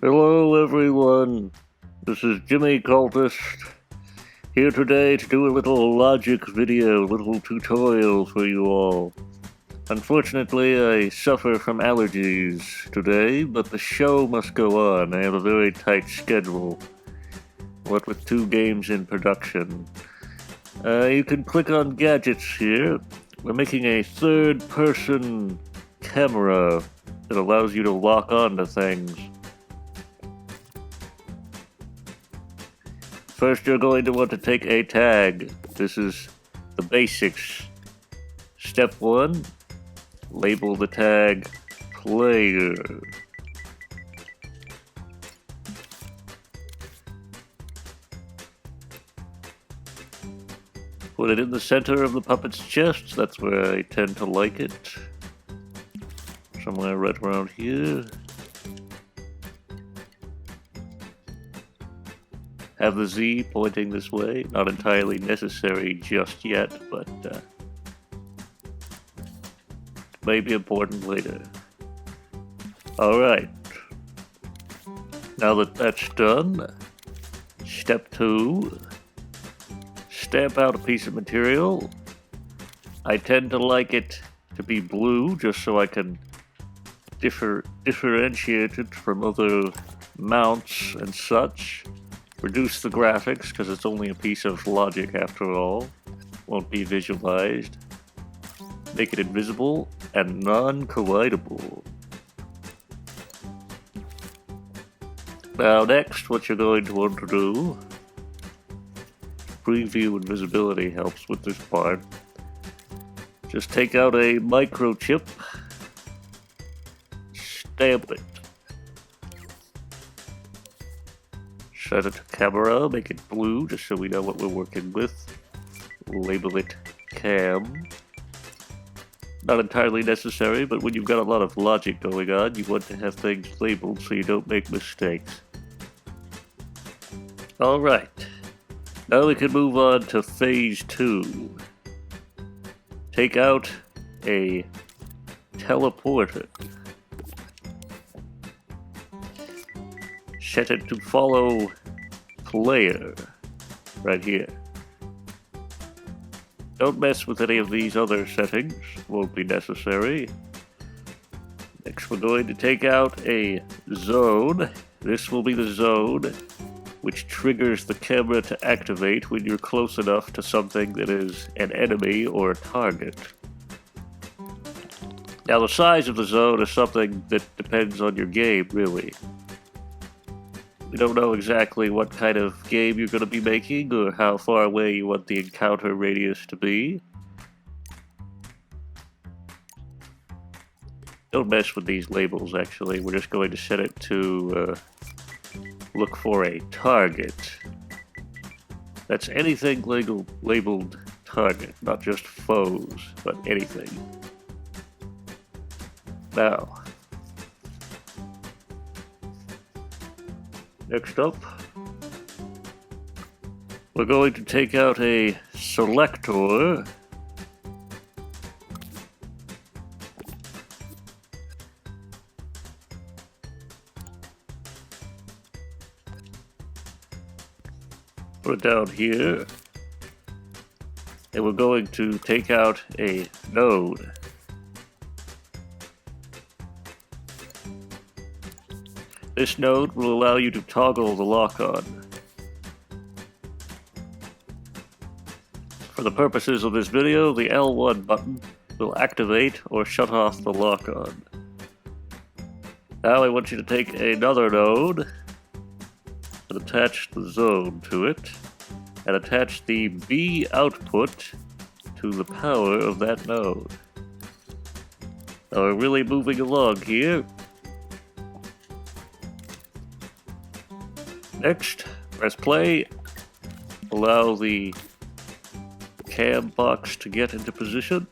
Hello everyone, this is Jimmy Cultist, here today to do a little logic video, little tutorial for you all. Unfortunately, I suffer from allergies today, but the show must go on. I have a very tight schedule, what with 2 games in production. You can click on gadgets here. We're making a third-person camera that allows you to lock on to things. First, you're going to want to take a tag. This is the basics. Step 1, label the tag player. Put it in the center of the puppet's chest. That's where I tend to like it. Somewhere right around here. Have the Z pointing this way. Not entirely necessary just yet, but may be important later. Alright. Now that that's done, step 2, stamp out a piece of material. I tend to like it to be blue, just so I can differentiate it from other mounts and such. Reduce the graphics, because it's only a piece of logic after all. Won't be visualized. Make it invisible and non-collidable. Now next, what you're going to want to do, preview invisibility helps with this part. Just take out a microchip, stamp it. Set it to camera, make it blue, just so we know what we're working with. Label it cam. Not entirely necessary, but when you've got a lot of logic going on, you want to have things labeled so you don't make mistakes. Alright, now we can move on to phase 2. Take out a teleporter. Set it to follow player, right here. Don't mess with any of these other settings, won't be necessary. Next we're going to take out a zone. This will be the zone which triggers the camera to activate when you're close enough to something that is an enemy or a target. Now the size of the zone is something that depends on your game, really. We don't know exactly what kind of game you're going to be making or how far away you want the encounter radius to be. Don't mess with these labels, actually. We're just going to set it to look for a target. That's anything labeled target, not just foes, but anything. Now, next up, we're going to take out a selector. Put it down here. And we're going to take out a node. This node will allow you to toggle the lock-on. For the purposes of this video, the L1 button will activate or shut off the lock-on. Now I want you to take another node and attach the zone to it, and attach the B output to the power of that node. Now we're really moving along here. Next, press play, allow the cam box to get into position,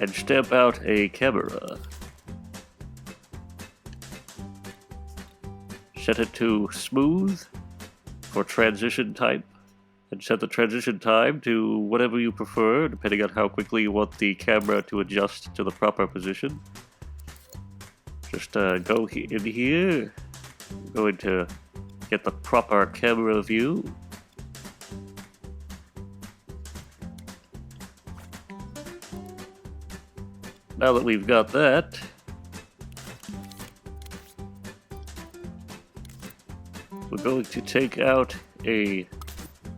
and stamp out a camera. Set it to smooth for transition type, and set the transition time to whatever you prefer, depending on how quickly you want the camera to adjust to the proper position. Just go in here, I'm going to get the proper camera view. Now that we've got that, we're going to take out a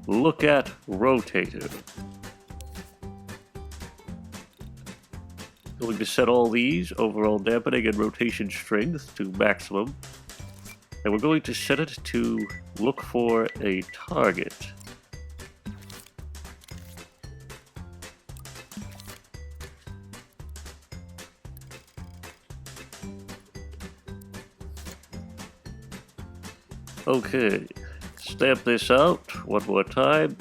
look at rotator. Going to set all these overall dampening and rotation strength to maximum. And we're going to set it to look for a target. Okay, stamp this out one more time.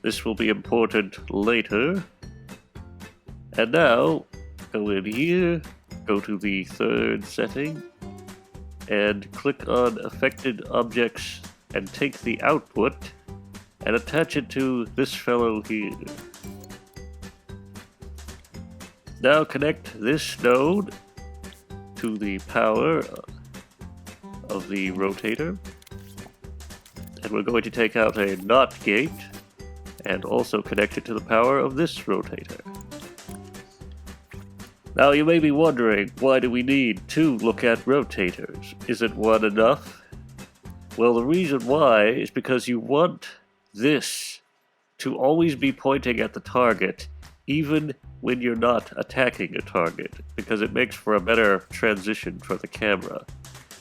This will be important later. And now, go in here, go to the third setting, and click on Affected Objects, and take the output, and attach it to this fellow here. Now connect this node to the power of the rotator, and we're going to take out a NOT gate, and also connect it to the power of this rotator. Now you may be wondering, why do we need 2 look at rotators? Isn't one enough? Well, the reason why is because you want this to always be pointing at the target, even when you're not attacking a target, because it makes for a better transition for the camera.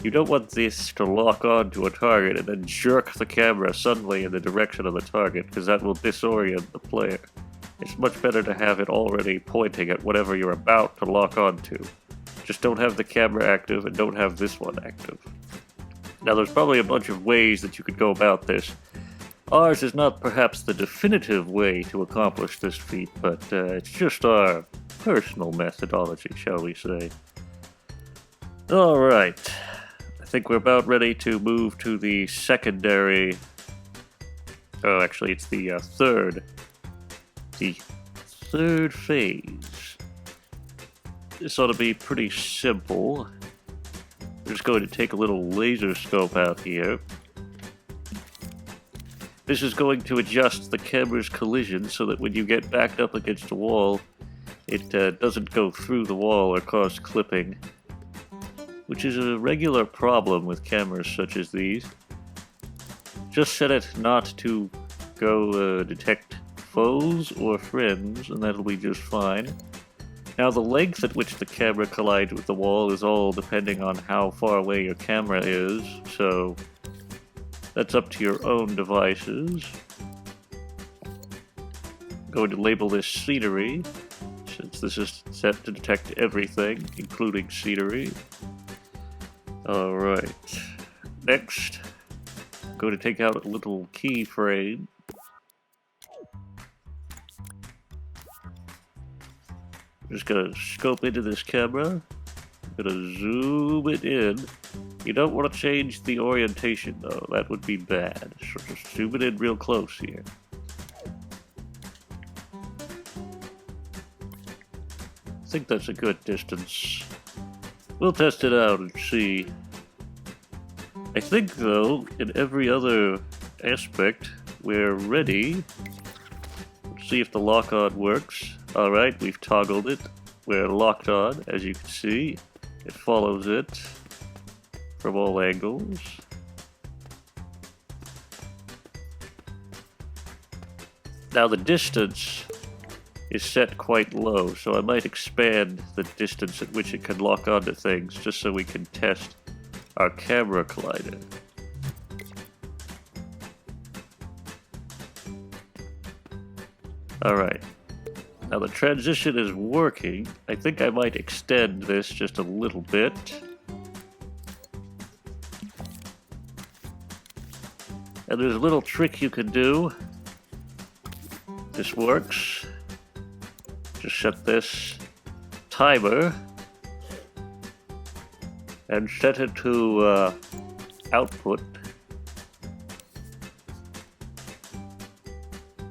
You don't want this to lock on to a target and then jerk the camera suddenly in the direction of the target, because that will disorient the player. It's much better to have it already pointing at whatever you're about to lock onto. Just don't have the camera active and don't have this one active. Now there's probably a bunch of ways that you could go about this. Ours is not perhaps the definitive way to accomplish this feat, but it's just our personal methodology, shall we say. Alright, I think we're about ready to move to the secondary... Oh, actually it's the third phase. This ought to be pretty simple. We're just going to take a little laser scope out here. This is going to adjust the camera's collision so that when you get backed up against a wall, it doesn't go through the wall or cause clipping, which is a regular problem with cameras such as these. Just set it not to go detect foes or friends, and that'll be just fine. Now the length at which the camera collides with the wall is all depending on how far away your camera is, so that's up to your own devices. I'm going to label this scenery, since this is set to detect everything, including scenery. Alright, next, I'm going to take out a little keyframe. I'm just gonna scope into this camera. I'm gonna zoom it in. You don't want to change the orientation though, that would be bad. So just zoom it in real close here. I think that's a good distance. We'll test it out and see. I think though, in every other aspect, we're ready. Let's see if the lock-on works. Alright, we've toggled it. We're locked on, as you can see. It follows it from all angles. Now the distance is set quite low, so I might expand the distance at which it can lock onto things, just so we can test our camera collider. Alright. Now the transition is working. I think I might extend this just a little bit. And there's a little trick you can do. This works. Just set this timer and set it to output.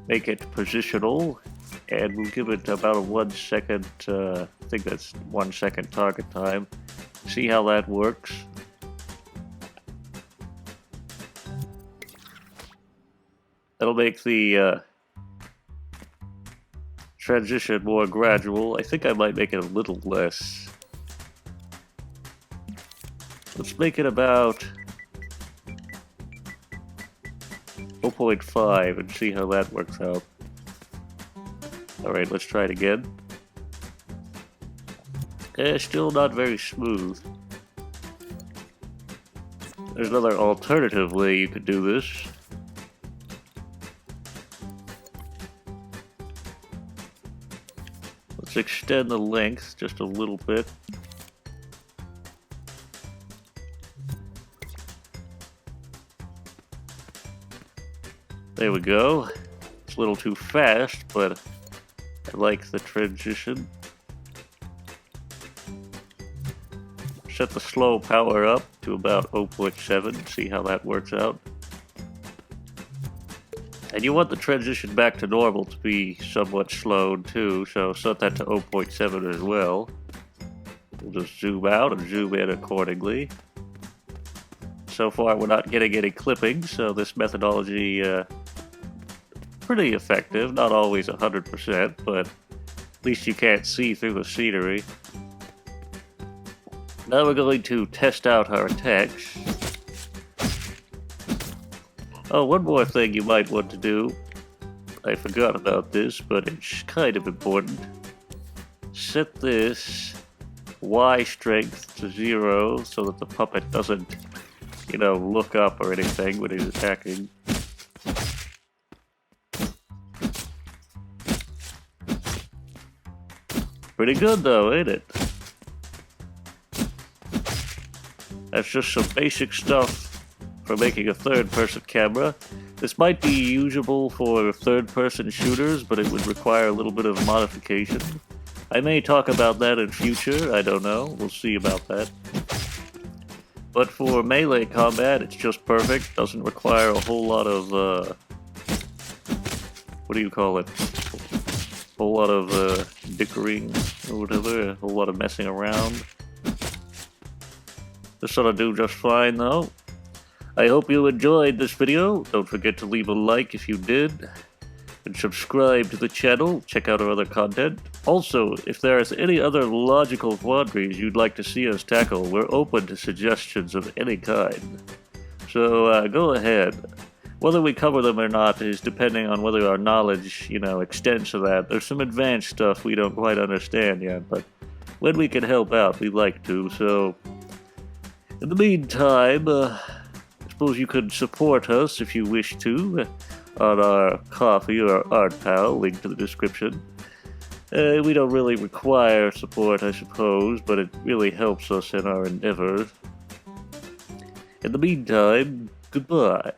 Make it positional. And we'll give it about a 1 second, I think that's 1 second target time. See how that works. That'll make the transition more gradual. I think I might make it a little less. Let's make it about 0.5 and see how that works out. Alright, let's try it again. Still not very smooth. There's another alternative way you could do this. Let's extend the length just a little bit. There we go. It's a little too fast, but I like the transition. Set the slow power up to about 0.7, see how that works out. And you want the transition back to normal to be somewhat slowed too, so set that to 0.7 as well. We'll just zoom out and zoom in accordingly. So far we're not getting any clipping, so this methodology pretty effective, not always 100%, but at least you can't see through the scenery. Now we're going to test out our attacks. Oh, one more thing you might want to do. I forgot about this, but it's kind of important. Set this Y strength to 0 so that the puppet doesn't, you know, look up or anything when he's attacking. Pretty good though, ain't it? That's just some basic stuff for making a third-person camera. This might be usable for third-person shooters, but it would require a little bit of modification. I may talk about that in future, I don't know, we'll see about that. But for melee combat, it's just perfect, doesn't require a whole lot of, what do you call it? A whole lot of dickering or whatever, a whole lot of messing around. This ought to do just fine though. I hope you enjoyed this video. Don't forget to leave a like if you did. And subscribe to the channel. Check out our other content. Also, if there is any other logical quandaries you'd like to see us tackle, we're open to suggestions of any kind. So go ahead. Whether we cover them or not is depending on whether our knowledge, you know, extends to that. There's some advanced stuff we don't quite understand yet, but when we can help out, we like to, so... In the meantime, I suppose you could support us if you wish to on our Ko-fi or ArtPal, link to the description. We don't really require support, I suppose, but it really helps us in our endeavors. In the meantime, goodbye.